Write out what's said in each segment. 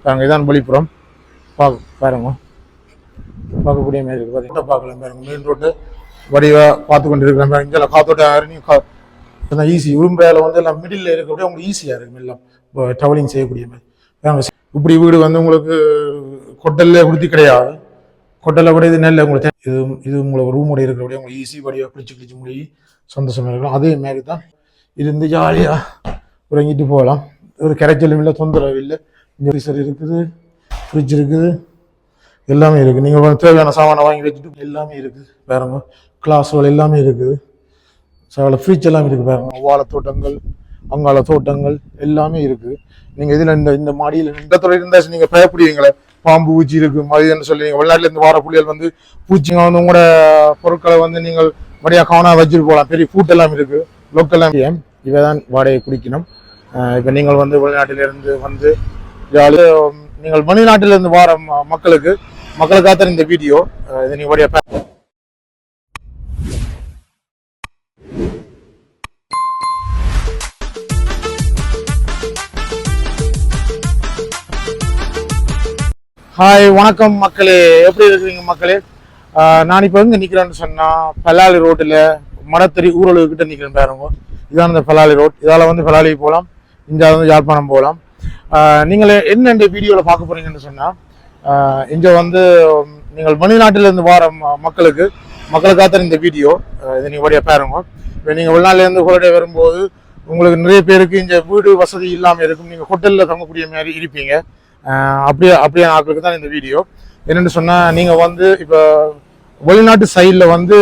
நாங்கள் இதான் வெளிப்புறம் பாருங்க, பார்க்கக்கூடிய மாதிரி இருக்குது. பார்த்தீங்கன்னா பார்க்கலாம் பாருங்க, மெயின் ரோட்டு வடிவாக பார்த்து கொண்டு இருக்கிறேன். இங்கே காத்தோட்டம் ஈஸி. உரும்பையில் வந்து எல்லாம் மிடில் இருக்கக்கூடிய உங்களுக்கு ஈஸியாக இருக்கும் எல்லாம் ட்ராவலிங் செய்யக்கூடிய மாதிரி. இப்படி வீடு வந்து உங்களுக்கு கொட்டலில் கொடுத்தி கிடையாது. கொட்டலில் கூட இது நல்ல உங்களுக்கு இது உங்களுக்கு ரூமோட இருக்கிறபடியே உங்களுக்கு ஈஸி வடிவாக பிடிச்சி முடியும், சந்தோஷமாக இருக்கலாம். அதே மாதிரி தான் இருந்து ஜாலியாக உறங்கிட்டு போகலாம். ஒரு கரைச்சலும் இல்லை, தொந்தரவு இல்லை. இங்கே ஃப்ரீசர் இருக்குது, ஃப்ரிட்ஜ் இருக்குது, எல்லாமே இருக்குது. நீங்கள் தேவையான சாமானை வாங்கி வச்சுட்டு எல்லாமே இருக்குது பாருங்க. கிளாஸ்கள் எல்லாமே இருக்குது, சகல ஃப்ரிட்ஜ் எல்லாமே இருக்குது பாருங்க. வாழை தோட்டங்கள், அங்காள தோட்டங்கள் எல்லாமே இருக்குது. நீங்கள் இதில் இந்த மாடியில் இந்த துறை இருந்தாச்சு நீங்கள் பயப்படுவீங்களே, பாம்பு பூச்சி இருக்குது மதியன்னு சொல்லி நீங்கள் வெளிநாட்டிலேருந்து வார புள்ளிகள் வந்து பூச்சிங்க வந்து உங்களோட பொருட்களை வந்து நீங்கள் மடியாக கவனம் வச்சுட்டு போகலாம். பெரிய ஃபுட் எல்லாம் இருக்குது, லோக்கல். இவை தான் வாடகை குடிக்கணும். இப்போ நீங்கள் வந்து வெளிநாட்டிலிருந்து வந்து ஜாலியாக நீங்கள் வெளிநாட்டிலிருந்து வார மக்களுக்காக இந்த வீடியோ இதை நீங்கள் வழியாக ஹாய் வணக்கம் மக்களே, எப்படி இருக்கிறீங்க மக்களே? நான் இப்போ எங்கே நிற்கிறேன்னு சொன்னால் பலாலி ரோட்டில் மடத்தறி ஊரலுக்கிட்ட நிற்கிறேன் பாருங்க. இதான் இந்த பலாலி ரோட். இதால் வந்து பலாலி போகலாம், இங்கே வந்து யாழ்ப்பாணம் போகலாம். நீங்கள் என்ன இந்த வீடியோவில் பார்க்க போகிறீங்கன்னு சொன்னால், இங்கே வந்து நீங்கள் வெளிநாட்டிலேருந்து வார மக்களுக்காக இந்த வீடியோ இதை நீங்கள் வழியாக பாருங்க. இப்போ நீங்கள் வெளிநாட்டிலேருந்து ஹோலிடே வரும்போது உங்களுக்கு நிறைய பேருக்கு இந்த வீடு வசதி இல்லாமல் இருக்கும், நீங்கள் ஹோட்டலில் தங்கக்கூடிய மாதிரி இருப்பீங்க. அப்படியே ஆட்களுக்கு தான் இந்த வீடியோ. என்னென்னு சொன்னால், நீங்கள் வந்து இப்போ வெளிநாட்டு சைடில் வந்து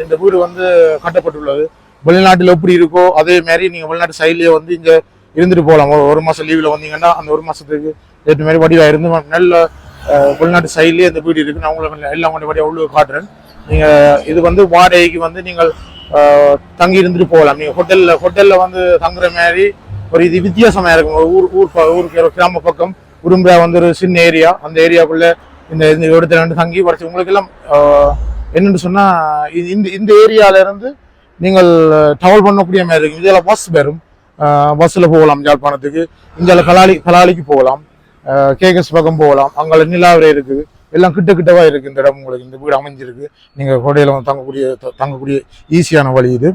இந்த வீடு வந்து கட்டப்பட்டுள்ளது. வெளிநாட்டில் எப்படி இருக்கோ அதே மாதிரி நீங்கள் வெளிநாட்டு சைட்லேயே வந்து இங்கே இருந்துட்டு போகலாம். ஒரு மாதம் லீவில் வந்தீங்கன்னா அந்த ஒரு மாதத்துக்கு ஏற்ற மாதிரி வடிவாக இருந்து நல்ல வெளிநாட்டு சைட்லேயே இந்த வீடு இருக்குது. நான் உங்களுக்கு எல்லாம் கொண்டு வடிவாக உள்ளே காட்டுறேன். நீங்கள் இது வந்து வாடகைக்கு வந்து நீங்கள் தங்கி இருந்துட்டு போகலாம். நீங்கள் ஹோட்டலில் வந்து தங்குற மாதிரி ஒரு இது வித்தியாசமாக இருக்கும். ஊருக்கு கிராம பக்கம் உடும்பா வந்து ஒரு சின்ன ஏரியா, அந்த ஏரியாவுக்குள்ள இந்த இடத்துல வந்து தங்கி வரைச்சி உங்களுக்கு எல்லாம் என்னென்னு சொன்னால் இந்த ஏரியாவில இருந்து நீங்கள் ட்ராவல் பண்ணக்கூடிய மாதிரி இருக்கும். இதெல்லாம் பஸ் வரும், பஸ்ஸில் போகலாம் யாழ்ப்பாணத்துக்கு. இங்கே கலாலிக்கு போகலாம், கேகஸ் பக்கம் போகலாம், அங்கே நிலாவரை இருக்குது, எல்லாம் கிட்டவா இருக்குது. இந்த இடம் உங்களுக்கு இந்த வீடு அமைஞ்சிருக்கு. நீங்கள் கோடையில் வந்து தங்கக்கூடிய ஈஸியான வழி இது.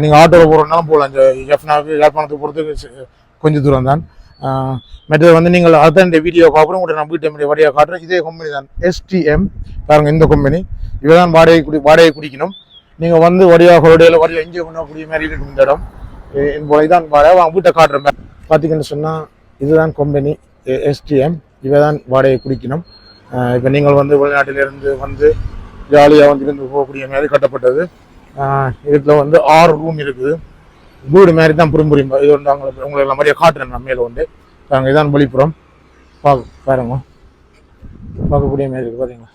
நீங்கள் ஆட்டோவில் போகிறதுனாலும் போகலாம். இந்த எஃப்னாவுக்கு யாழ்ப்பாணத்துக்கு போகிறதுக்கு கொஞ்சம் தூரம் தான். மற்றது வந்து நீங்கள் அதுதான் இந்த வீடியோ பார்க்குறோம். உங்கள்கிட்ட நான் வீட்டை வழியாக காட்டுறேன். இதே கம்பெனி தான் எஸ்டிஎம் பாருங்க. இந்த கம்பெனி இவை தான் வாடகை குடிக்கணும். நீங்கள் வந்து வழியாக ஹோலிடேயில் வழியாக என்ஜாய் பண்ணக்கூடிய மாதிரி இருக்கும் இந்த இடம். இதான் வாடகை வீட்டை காட்டுறேன். பார்த்தீங்கன்னு சொன்னால் இதுதான் கம்பெனி எஸ்டிஎம். இவை தான் வாடகை குடிக்கணும். இப்போ நீங்கள் வந்து வெளிநாட்டிலிருந்து வந்து ஜாலியாக வந்து இருந்து போகக்கூடிய மாதிரி கட்டப்பட்டது. இதில் வந்து 6 ரூம் இருக்குது. வீடு மாதிரி தான் புரியும்பா. இது வந்து உங்களுக்கு மாதிரியே காட்டுறேன். நான் மேலே வந்து நாங்கள் இதான் வெளிப்புறம் பாருங்க, பார்க்கக்கூடிய மாதிரி இருக்குது. பார்த்தீங்களா,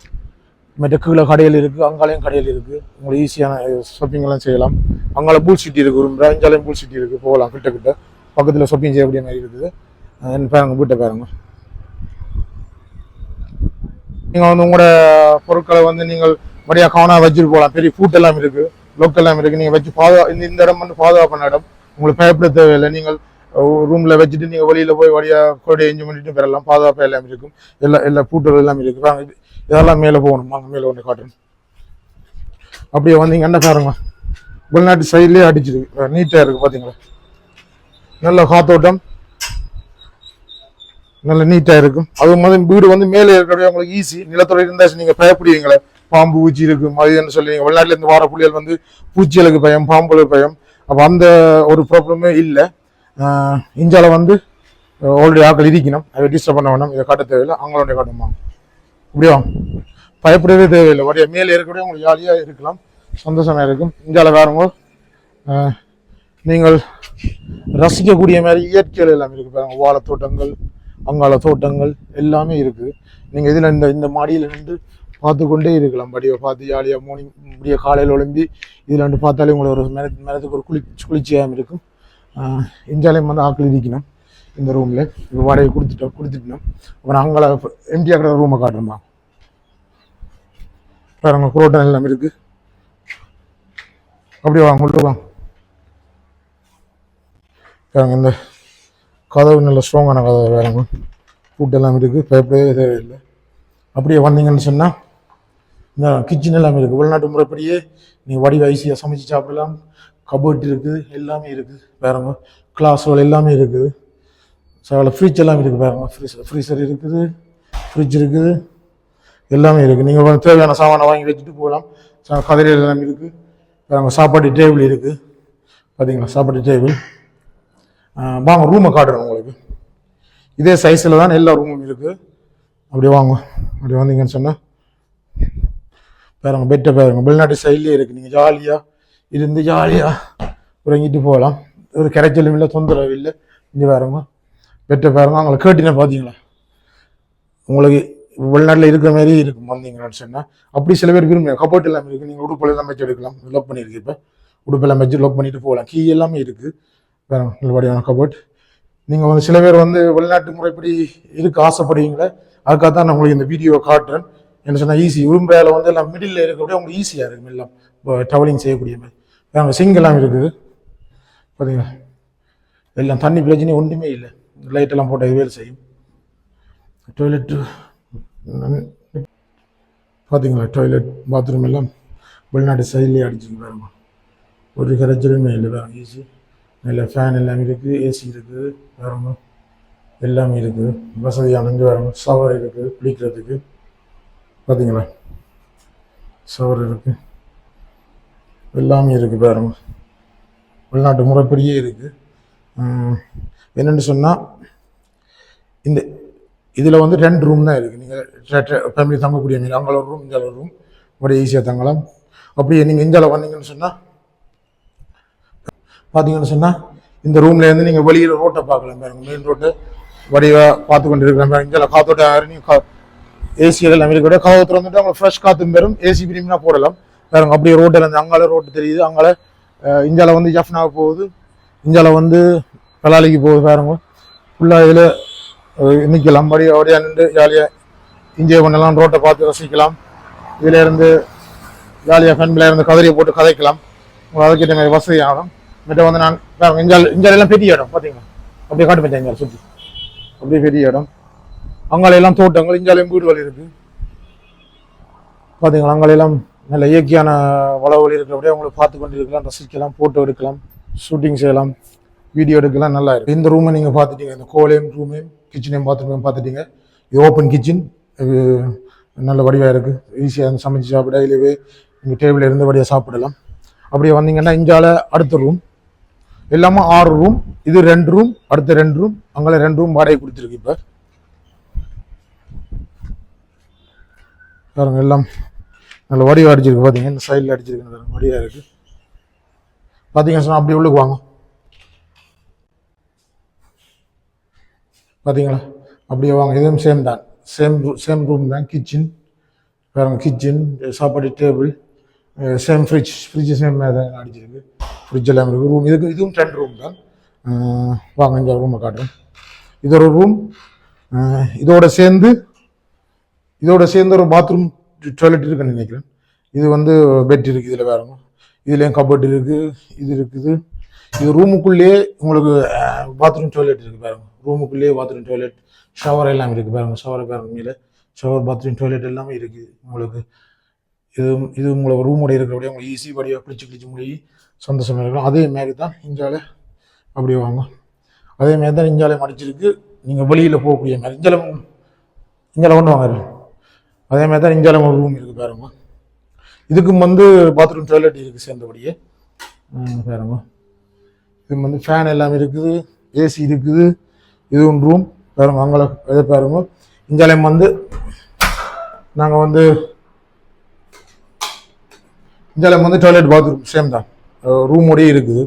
மற்ற கீழே கடையில் இருக்குது, அங்காலையும் கடையில் இருக்குது. உங்களுக்கு ஈஸியான ஷாப்பிங் எல்லாம் செய்யலாம். அங்கால பூல் சிட்டி இருக்குது, ஒரு இஞ்சாலையும் பூல் சிட்டி இருக்குது, போகலாம் கிட்ட பக்கத்தில் ஷாப்பிங் செய்யக்கூடிய மாதிரி இருக்குது. பாருங்க, வீட்டை பாருங்க. நீங்கள் வந்து உங்களோட பொருட்களை வந்து நீங்கள் வழியாக கவனம் வச்சுட்டு போகலாம். பெரிய ஃபுட் எல்லாம் இருக்குது, லோக்கல் எல்லாம் இருக்குது. நீங்கள் வச்சு இந்த இடம் வந்து பாதுகாப்பான இடம், உங்களுக்கு பயப்பட தேவையில்லை. நீங்கள் ரூமில் வச்சுட்டு நீங்கள் வெளியில் போய் வழியாக கோடை என்ஜாய் பண்ணிட்டு பெறலாம். பாதுகாப்பாக எல்லாம் இருக்கும். எல்லா பூட்டுகள் எல்லாமே இருக்குது. இதெல்லாம் மேலே போகணும். அங்கே மேலே ஒன்று காட்டுறேன். அப்படியே வந்தீங்கன்னா பாருங்க, வெளிநாட்டு சைட்லேயே அடிச்சிருக்கு, நீட்டாக இருக்குது. பார்த்தீங்களா, நல்ல காத்தோட்டம், நல்ல நீட்டாக இருக்கும். அது மாதிரி வீடு வந்து மேலே இருக்கிற உங்களுக்கு ஈஸி. நிலத்துறை இருந்தாச்சு நீங்கள் பயப்படுவீங்களே, பாம்பு பூச்சி இருக்குது மதியன்னு சொல்லி நீங்கள் வெளிநாட்டிலேருந்து வார புள்ளிகள் வந்து பூச்சிகளுக்கு பயம், பாம்புகளுக்கு பயம். அப்போ அந்த ஒரு ப்ராப்ளமே இல்லை. இஞ்சால வந்து ஆல்ரெடி ஆக்கள் இருக்கணும், அதை டிஸ்டர்ப் பண்ண வேணும். இதை காட்ட தேவையில்லை, அவங்களோட காட்டுமா. இப்படியா பயப்படவே தேவையில்லை. வரைய மேலே இருக்கக்கூடிய உங்களுக்கு ஜாலியாக இருக்கலாம், சந்தோஷமாக இருக்கும். இஞ்சால வேறுங்க நீங்கள் ரசிக்கக்கூடிய மாதிரி இயற்கைகள் எல்லாமே இருக்குது பாருங்க. வாழை தோட்டங்கள், அங்காள தோட்டங்கள் எல்லாமே இருக்குது. நீங்கள் இதில் இந்த மாடியில் நின்று பார்த்து கொண்டே இருக்கலாம். படியை பார்த்து ஜாலியாக முடிய காலையில் ஒளிம்பி இதில் வந்து பார்த்தாலே உங்களுக்கு ஒரு மரத்துக்கு ஒரு குளிர்ச்சியாக இருக்கும். இஞ்சாலையும் வந்து ஆக்கள் இருக்கணும் இந்த ரூமில். இப்போ வாடகை கொடுத்துட்டோம். அப்புறம் அங்கே எம்டிஆர் இருக்கிற ரூமை காட்டுறோமா பாருங்க. குரோட்டன் எல்லாம் இருக்குது. அப்படியே வாங்க, உள்ள வாங்க பாருங்க. இந்த கதவு நல்ல ஸ்ட்ராங்கான கதவு வேறுங்க. ஃபுட் எல்லாம் இருக்குது, பயப்படவே தேவையில்லை. அப்படியே வந்தீங்கன்னு சொன்னால் இந்த கிச்சன் எல்லாமே இருக்குது. வெளிநாட்டு முறைப்படியே நீங்கள் வடிவ ஐசியாக சமைச்சு சாப்பிடலாம். கபோர்ட் இருக்குது, எல்லாமே இருக்குது பாருங்க. கிளாஸ்கள் எல்லாமே இருக்குது. அதில் ஃப்ரிட்ஜ் எல்லாம் இருக்குது பாருங்க. ஃப்ரீசர் இருக்குது, ஃப்ரிட்ஜ் இருக்குது, எல்லாமே இருக்குது. நீங்கள் தேவையான சாமானை வாங்கி வச்சுட்டு போகலாம். கதிரைகள் எல்லாமே இருக்குது பாருங்க. சாப்பாட்டு டேபிள் இருக்குது பார்த்தீங்களா, சாப்பாட்டு டேபிள். வாங்க ரூமை காட்டுறேன் உங்களுக்கு. இதே சைஸில் தான் எல்லா ரூமும் இருக்குது. அப்படியே வாங்க, அப்படி வந்தீங்கன்னு சொன்னால் பாருங்க பெட்டை பாருங்க. வெளிநாட்டு சைட்லேயே இருக்குது. நீங்கள் ஜாலியாக இருந்து ஜாலியாக உறங்கிட்டு போகலாம். ஒரு கரைச்சலும் இல்லை, தொந்தரவு இல்லை. இங்கே பாருங்க பெட்டை பாருங்க. அவங்கள கேட்டினா பார்த்தீங்களா, உங்களுக்கு வெளிநாட்டில் இருக்கிற மாதிரி இருக்கும் வந்தீங்கன்னு சொன்னால். அப்படி சில பேர் விரும்புங்க. கபோர்ட் எல்லாமே இருக்குது. நீங்கள் உடுப்பு எல்லாம் வச்சு எடுக்கலாம். லோக் பண்ணியிருக்கு. இப்போ உடுப்பெல்லாம் வச்சு லோக் பண்ணிட்டு போகலாம். கீ எல்லாமே இருக்குது பாருங்க. நல்லபடியான கபோர்ட். நீங்கள் சில பேர் வெளிநாட்டு முறைப்படி இருக்க ஆசைப்படுவீங்களே, அதுக்காக தான் நான் உங்களுக்கு இந்த வீடியோவை காட்டுறேன். என்ன சொன்னால் ஈஸி. உரும்பையில் எல்லாம் மிடில் இருக்கக்கூடிய உங்களுக்கு ஈஸியாக இருக்கும் எல்லாம் டவலிங் செய்யக்கூடிய மாதிரி. அங்கே சிங்க் எல்லாம் இருக்குது பார்த்தீங்களா. எல்லாம் தண்ணி பிரச்சனையும் ஒன்றுமே இல்லை. லைட்டெல்லாம் போட்டால் வேலை செய்யும். டாய்லெட்டு பார்த்தீங்களா, டாய்லெட் பாத்ரூம் எல்லாம் வெளிநாட்டு சைட்லேயே அடிச்சுக்கு பாருங்க. ஒரு கரைச்சலுமே இல்லை பாருங்க. ஈஸி. நல்ல ஃபேன் எல்லாமே இருக்குது, ஏசி இருக்குது பாருங்க, எல்லாமே இருக்குது. வசதியானது பாருங்க. ஷவர் இருக்குது குளிக்கிறதுக்கு பார்த்தீங்களா, ஷவர் இருக்குது, எல்லாமே இருக்குது பாருங்க. வெளிநாட்டு முறைப்படியே இருக்குது. என்னென்னு சொன்னால் இந்த இதில் 2 ரூம் தான் இருக்குது. நீங்கள் ஃபேமிலி தங்கக்கூடிய மாதிரி அங்கே ஒரு ரூம், இங்கே ஒரு ரூம், அப்படியே ஈஸியாக தங்கலாம். அப்படியே நீங்கள் இந்தியாவில் வந்தீங்கன்னு சொன்னால் பார்த்தீங்கன்னு சொன்னால் இந்த ரூம்லேருந்து நீங்கள் வெளியில் ரோட்டை பார்க்கலாம் பாருங்க. மெயின் ரோட்டை வடிவாக பார்த்து கொண்டு இருக்கிறேன் பாருங்க. இந்தியாவில் காத்தோட்ட நீங்கள் ஏசி எல்லாம் இருக்கக்கூடிய காற்று வந்துட்டு அவங்க ஃப்ரெஷ் காற்றும் பெறும். ஏசி பிரிமினா போடலாம் பாருங்க. அப்படியே ரோட்டில் இருந்து அங்கால ரோட்டு தெரியுது. அங்கால இந்தியாவில் ஜஃப்னாவுக்கு போகுது, இந்தியாவில் பலாலிக்கு போகுது பாருங்க. ஃபுல்லாக இதில் நிற்கலாம். அப்படியே நின்று ஜாலியாக என்ஜாய் பண்ணலாம். ரோட்டை பார்த்து ரசிக்கலாம். இதில் இருந்து ஜாலியாக ஃபேமிலியில் இருந்து கதறியை போட்டு கதைக்கலாம். அதுக்கிட்ட மாதிரி வசதி ஆகும். மற்ற நான் இஞ்சாலெல்லாம் பெரிய இடம் பார்த்தீங்களா, அப்படியே காட்டு பஞ்சா இஞ்சால் சுற்றி அப்படியே பெரிய இடம். அங்காலையெல்லாம் தோட்டங்கள், இஞ்சாலையும் வீடுகள் இருக்குது பார்த்தீங்களா. அங்காலையெல்லாம் நல்ல இயற்கையான வளவுகள் இருக்கிறபடியே அவங்களை பார்த்து கொண்டு இருக்கலாம், ரசிக்கலாம், ஃபோட்டோ எடுக்கலாம், ஷூட்டிங் செய்யலாம், வீடியோ எடுக்கலாம். நல்லா இருக்குது. இந்த ரூமை நீங்கள் பார்த்துட்டீங்க. இந்த கோலையும் ரூமையும் கிச்சனையும் பாத்ரூமையும் பார்த்துட்டீங்க. இது ஓப்பன் கிச்சன், நல்ல வடிவாக இருக்குது. ஈஸியாக சமைச்சு சாப்பிட, இல்லவே நீங்கள் டேபிள் இருந்து வழியாக சாப்பிடலாம். அப்படியே வந்தீங்கன்னா இஞ்சால அடுத்த ரூம் எல்லாமே 6 ரூம். இது 2 ரூம், அடுத்த 2 ரூம், அங்கே 2 ரூம் வாடகை கொடுத்துருக்கு. இப்போ பாருங்க எல்லாம் நல்ல வடிவாக அடிச்சிருக்கு பார்த்தீங்க. இந்த சைடில் அடிச்சிருக்கு, வடிவாக இருக்குது பார்த்தீங்கன்னு சொன்னால். அப்படி உள்ளுக்கு வாங்க பார்த்தீங்களா, அப்படியே வாங்க. இதுவும் சேம் தான், சேம் ரூம் தான். கிச்சன் பாருங்க, கிச்சன், சாப்பாடு டேபிள், சேம் ஃப்ரிட்ஜ் சேம் தான் அடிச்சிருக்கு. ஃப்ரிட்ஜ் எல்லாம் இருக்குது. ரூம் இதுவும் 2 ரூம் தான். வாங்க இந்த ரூமை காட்டுறேன். இது ஒரு ரூம். இதோட சேர்ந்து ஒரு பாத்ரூம் டாய்லெட் இருக்குன்னு நினைக்கிறேன். இது பெட் இருக்குது. இதில் பாருங்க, இதுலேயும் கபோர்ட் இருக்குது, இது இருக்குது. இது ரூமுக்குள்ளேயே உங்களுக்கு பாத்ரூம் டாய்லெட் இருக்குது பாருங்க. ரூமுக்குள்ளேயே பாத்ரூம் டாய்லெட், ஷவர் எல்லாம் இருக்குது பாருங்க. ஷவர் பாருங்க, மேலே ஷவர், பாத்ரூம் டாய்லெட் எல்லாமே இருக்குது உங்களுக்கு. இது உங்களுக்கு ரூமோட இருக்கிறபடியே உங்களுக்கு ஈஸி படியாக கிழிச்சு முடியும், சந்தோஷமாக இருக்கலாம். அதே மாதிரி தான் இஞ்சாலே. அப்படியே வாங்க, அதே மாதிரி தான் இஞ்சாலே மடிச்சிருக்கு. நீங்கள் வெளியில் போகக்கூடிய மாதிரி இஞ்சால ஒன்று வாங்க. அதே மாதிரி தான் இஞ்சால ஒரு ரூம் இருக்குது பாருங்க. இதுக்கும் பாத்ரூம் டாய்லெட் இருக்குது சேர்ந்தபடியே பாருங்க. இது ஃபேன் எல்லாமே இருக்குது, ஏசி இருக்குது. இதுவும் ரூம் பாருங்க. அங்கே எதை பாருங்க. இஞ்சாலையும் நாங்கள் இஞ்சாலையும் டாய்லெட் பாத்ரூம் சேம் தான், ரூமோடயே இருக்குது.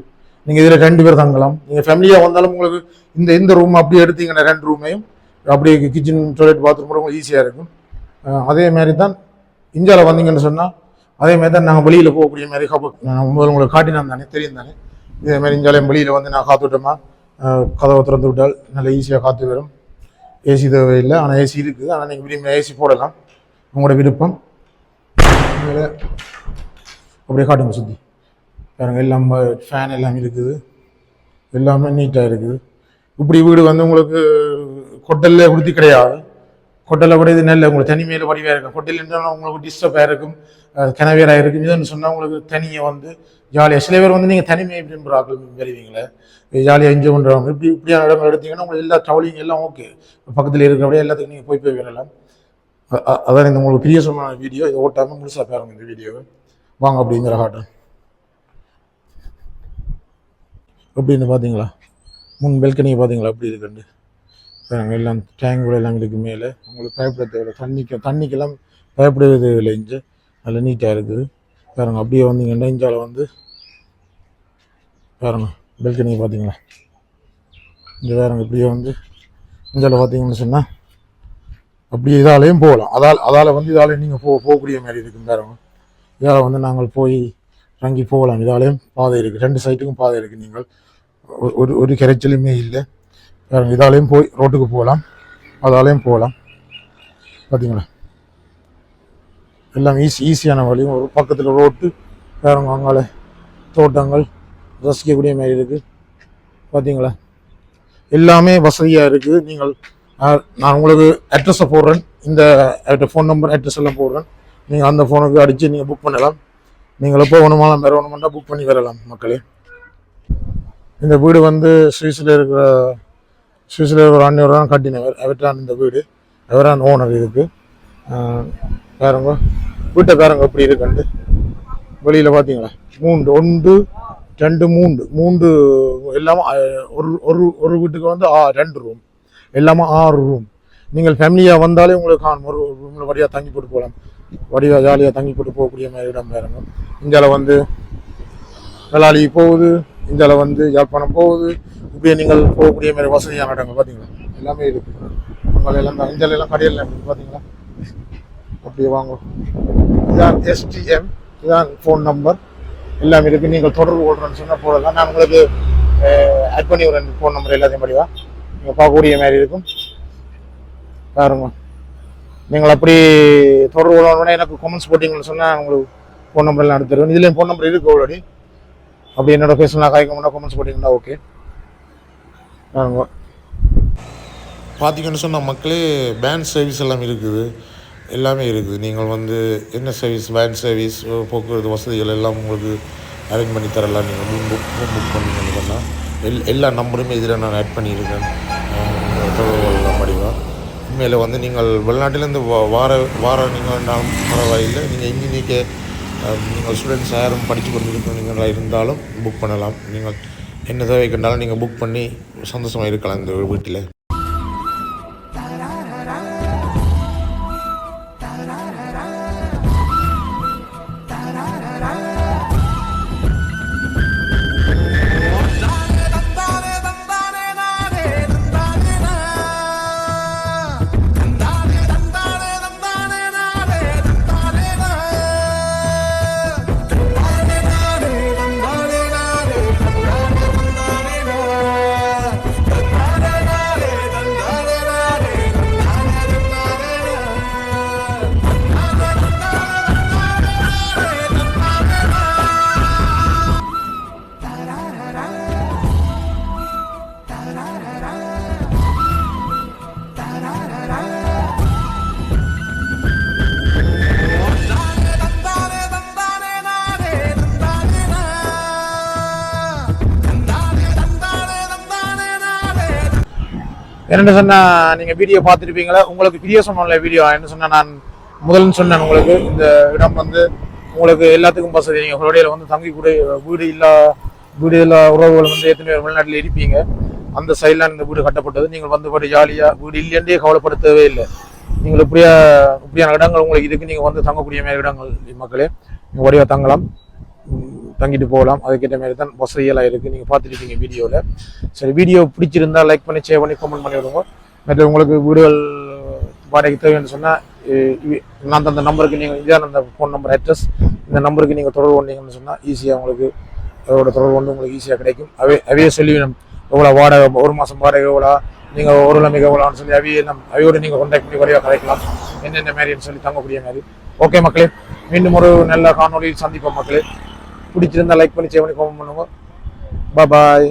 நீங்கள் இதில் 2 பேர் தங்கலாம். நீங்கள் ஃபேமிலியாக வந்தாலும் உங்களுக்கு இந்த ரூம் அப்படியே எடுத்தீங்கன்னா 2 ரூமையும் அப்படியே கிச்சன் டாய்லெட் பாத்ரூம் கூட உங்களுக்கு ஈஸியாக இருக்கும். அதே மாதிரி தான் இஞ்சால வந்தீங்கன்னு சொன்னால் அதே மாதிரி தான் நாங்கள் வெளியில் போகக்கூடிய மாதிரி நான் உங்களுக்கு காட்டினா தானே தெரியும் தானே. இதே மாதிரி இஞ்சாலையும் வெளியில் நான் காத்துவிட்டோமா, கதவை திறந்து விட்டால் நல்லா ஈஸியாக காற்று வரும். ஏசி தேவையில்லை, ஆனால் ஏசி இருக்குது. ஆனால் நீங்கள் விரும்பின ஏசி போடலாம், உங்களோட விருப்பம். அப்படியே காட்டுங்க சுற்றி பாருங்க. எல்லாம் ஃபேன் எல்லாம் இருக்குது, எல்லாமே நீட்டாக இருக்குது. இப்படி வீடு உங்களுக்கு கொட்டல்ல உறுதி கிடையாது. கொட்டலை கூட இது நல்ல உங்களுக்கு தனிமையில் வடிவாக இருக்கும். கொட்டல் என்றாலும் உங்களுக்கு டிஸ்டர்பாக இருக்கும், கிணவேராக இருக்கும். இதுன்னு சொன்னால் உங்களுக்கு தனியை வந்து ஜாலியாக சில பேர் வந்து நீங்கள் தனிமையை விரும்புகிறார்கள் வருவீங்களே, ஜாலியாக என்ஜாய் பண்ணுறவங்க இப்படியான இடங்கள் எடுத்தீங்கன்னா உங்களுக்கு எல்லா ட்ராவலிங் எல்லாம் ஓகே. பக்கத்தில் இருக்கிறபடியே எல்லாத்துக்கும் நீங்கள் போய் வரலாம். அதான் இந்த உங்களுக்கு பெரிய சொன்ன வீடியோ. இதை ஓட்டாமல் முழுசாக பாருங்க இந்த வீடியோவை. வாங்க அப்படிங்கிற காட்டும் எப்படின்னு பார்த்தீங்களா, முன் பெல்கனியை பார்த்தீங்களா அப்படி இருக்குண்டு எல்லாம் டேங்கோட எல்லாம் இருக்குது. மேலே உங்களுக்கு பயப்பட தேவை, தண்ணிக்கெல்லாம் பயப்படவே தேவையில்லை. இங்கே நல்ல நீட்டாக இருக்குது பாருங்க. அப்படியே வந்தீங்கன்னா இஞ்சால வந்து பாருங்க பெல்கனியை பார்த்தீங்களா, இங்கே பாருங்க. இப்படியே வந்து இஞ்சால பார்த்தீங்கன்னு சொன்னால் அப்படியே இதாலையும் போகலாம். அதால் வந்து இதால் நீங்கள் போகக்கூடிய மாதிரி இருக்கும் பாருங்க. இதால் வந்து நாங்கள் போய் இறங்கி போகலாம். இதாலையும் பாதை இருக்குது, 2 சைட்டுக்கும் பாதை இருக்குது. நீங்கள் ஒரு கரைச்சலுமே இல்லை பாருங்க. இதாலையும் போய் ரோட்டுக்கு போகலாம், அதாலையும் போகலாம். பார்த்தீங்களா எல்லாம் ஈஸியான வழியும். ஒரு பக்கத்தில் ரோட்டு பாருங்க, அங்கால தோட்டங்கள் ரசிக்கக்கூடிய மாதிரி இருக்குது. பார்த்தீங்களா எல்லாமே வசதியாக இருக்குது. நீங்கள் நான் உங்களுக்கு அட்ரஸை போடுறேன், இந்த ஃபோன் நம்பர் அட்ரஸ் எல்லாம் போடுறேன். நீங்கள் அந்த ஃபோனுக்கு அடித்து நீங்கள் புக் பண்ணலாம். நீங்கள் எப்போ வேணுமாலாம் வேறு வேணுமெண்டா புக் பண்ணி வரலாம் மக்களே. இந்த வீடு வந்து சுவிஸில் இருக்கிற ஒரு அன்னியவர் தான் கட்டினவர். அவர்தான் இந்த வீடு, அவரான் ஓனர் இதுக்கு. பாருங்க வீட்டை பாருங்க எப்படி இருக்குண்டு. வெளியில் பார்த்தீங்களா 3 1 2 3 எல்லாமே ஒரு வீட்டுக்கு வந்து 2 ரூம், எல்லாமே 6 ரூம். நீங்கள் ஃபேமிலியாக வந்தாலே உங்களுக்கு காணும். ஒரு ரூமில் வடியாக தங்கி போட்டு போகலாம், வடிவாக ஜாலியாக தங்கி போட்டு போகக்கூடிய மாதிரி இடம் பாருங்க. இந்தியாவில் வந்து நலாலி போகுது, இந்தியாவில் வந்து யாழ்ப்பாணம் போகுது. இப்படியே நீங்கள் போகக்கூடிய மாதிரி வசதியான இடங்கள் பார்த்தீங்களா எல்லாமே இருக்குது. உங்களை எல்லாம் தான் இந்தியாவில் எல்லாம் கடையில் இருக்குது பார்த்தீங்களா. அப்படியே வாங்க. இதுதான் STM, இதுதான் ஃபோன் நம்பர் எல்லாமே இருக்குது. நீங்கள் தொடர்பு கொள்றேன்னு சொன்னால் போடலாம். நான் உங்களுக்கு ஆட் பண்ணி ஒரு ஃபோன் நம்பர் எல்லாத்தையும் படிவா நீங்கள் பார்க்கக்கூடிய மாதிரி இருக்கும் பாருங்க. நீங்கள் அப்படி தொடர்பு கொள்ளணும்னா எனக்கு கமெண்ட்ஸ் போட்டிங்கன்னு சொன்னால் உங்களுக்கு ஃபோன் நம்பர் எல்லாம் எடுத்து தருவேன். இதுலேயும் ஃபோன் நம்பர் இருக்குது ஆல்ரெடி. அப்படி என்னோட பேசலாம் காய்க்கணும்னா கமெண்ட்ஸ் போட்டிங்கன்னா ஓகே பாருங்க. பார்த்தீங்கன்னு சொன்னால் மக்களே வேன் சர்வீஸ் எல்லாம் இருக்குது, எல்லாமே இருக்குது. நீங்கள் வந்து என்ன சர்வீஸ், வேன் சர்வீஸ், போக்குவரத்து வசதிகள் எல்லாம் உங்களுக்கு அரேஞ்ச் பண்ணி தரலாம். நீங்கள் புக் பண்ணிங்கன்னு சொன்னால் எல்லா நம்பருமே இதில் நான் ஆட் பண்ணியிருக்கேன். தொடர்புகள் படிவா உண்மையில் வந்து நீங்கள் வெளிநாட்டிலேருந்து வார நீங்கள் பரவாயில்லை. நீங்கள் இன்ஜினியருக்கு நீங்கள் ஸ்டூடெண்ட்ஸ் யாரும் படித்து கொண்டிருக்கிறீங்களா இருந்தாலும் புக் பண்ணலாம். நீங்கள் என்ன தேவை கண்டாலும் நீங்கள் புக் பண்ணி சந்தோஷமாக இருக்கலாம் இந்த வீட்டில். என்னென்னு சொன்னால் நீங்கள் வீடியோ பார்த்துருப்பீங்களா, உங்களுக்கு பெரிய சொன்ன வீடியோ என்ன சொன்னால் நான் முதல்னு சொன்னேன். உங்களுக்கு இந்த இடம் வந்து உங்களுக்கு எல்லாத்துக்கும் வசதி. நீங்கள் உங்களுடைய வந்து தங்கி கூட வீடு இல்லா உறவுகள் வந்து எத்தனை பேர் வெளிநாட்டில் இருப்பீங்க, அந்த சைட்லாம் இந்த வீடு கட்டப்பட்டது. நீங்கள் வந்து படி ஜாலியாக வீடு இல்லைன்றே கவலைப்படுத்தவே இல்லை. நீங்கள் இப்படியான இடங்கள் உங்களுக்கு இதுக்கு நீங்கள் வந்து தங்கக்கூடிய மாதிரி இடங்கள் மக்களே நீங்கள் வடிவாக தங்கலாம், தங்கிட்டு போகலாம். அதுக்கேற்ற மாதிரி தான் வசதியெல்லாம் இருக்குது. நீங்கள் பார்த்துருப்பீங்க வீடியோவில். சரி, வீடியோ பிடிச்சிருந்தால் லைக் பண்ணி ஷேர் பண்ணி கமெண்ட் பண்ணி விடுங்க. மற்ற உங்களுக்கு வீடுகள் வாடகைக்கு தேவைன்னு சொன்னால் நான் அந்த நம்பருக்கு நீங்கள் இதான் அந்த ஃபோன் நம்பர் அட்ரஸ், இந்த நம்பருக்கு நீங்கள் தொடர்பு கொண்டீங்கன்னு சொன்னால் ஈஸியாக உங்களுக்கு அதோட தொடர்பு வந்து உங்களுக்கு ஈஸியாக கிடைக்கும். அவையே சொல்லிவிடும் எவ்வளோ வாடகை, ஒரு மாதம் வாடகை எவ்வளோ, நீங்கள் ஒரு கிழமைக்கு எவ்வளோன்னு சொல்லி அவையோடு நீங்கள் கான்டாக்ட் பண்ணி வரையாக கிடைக்கலாம். என்னென்ன மாதிரின்னு சொல்லி தங்கக்கூடிய மாதிரி. ஓகே மக்களே, மீண்டும் ஒரு நல்ல காணொலியில் சந்திப்போம் மக்களே. பிடிச்சிருந்தா லைக் பண்ணி ஷேர் பண்ணி கமெண்ட் பண்ணுங்க. பாய்.